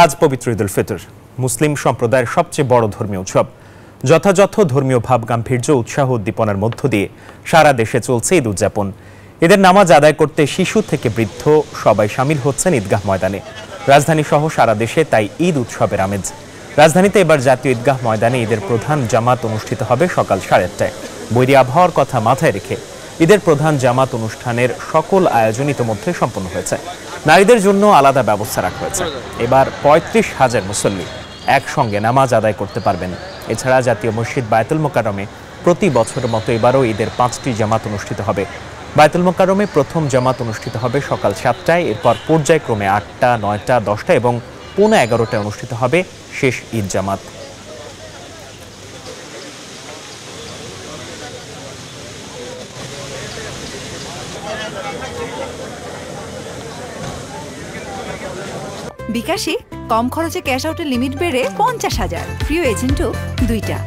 আজ পবিত্র ঈদ উল ফিতর, মুসলিম সম্প্রদায়ের সবচেয়ে বড় ধর্মীয় উৎসব। যথাযথ ধর্মীয় ভাব গাম্ভীর্য, উৎসাহ উদ্দীপনার মধ্য দিয়ে সারা দেশে চলছে ঈদ উদযাপন। ঈদের নামাজ আদায় করতে শিশু থেকে বৃদ্ধ সবাই শামিল হচ্ছেন ঈদগাহ ময়দানে। রাজধানী সহ সারা দেশে তাই ঈদ উৎসবের আমেজ। রাজধানীতে এবার জাতীয় ঈদগাহ ময়দানে ঈদের প্রধান জামাত অনুষ্ঠিত হবে সকাল 8:30টায়। বৈরী আবহাওয়ার কথা মাথায় রেখে ঈদের প্রধান জামাত অনুষ্ঠানের সকল আয়োজন ইতোমধ্যে সম্পন্ন হয়েছে। নারীদের জন্য আলাদা ব্যবস্থা রাখা হয়েছে। এবার 35,000 মুসল্লি একসঙ্গে নামাজ আদায় করতে পারবেন। এছাড়া জাতীয় মসজিদ বায়তুল মোকাররমে প্রতি বছরের মতো এবারও ঈদের 5টি জামাত অনুষ্ঠিত হবে। বায়তুল মোকাররমে প্রথম জামাত অনুষ্ঠিত হবে সকাল 7টায়, এরপর পর্যায়ক্রমে 8টা, 9টা, 10টা এবং 11:15টায় অনুষ্ঠিত হবে শেষ ঈদ জামাত। বিকাশে কম খরচে ক্যাশ আউটের লিমিট বেড়ে 50,000, প্রিয় এজেন্টও 2টা।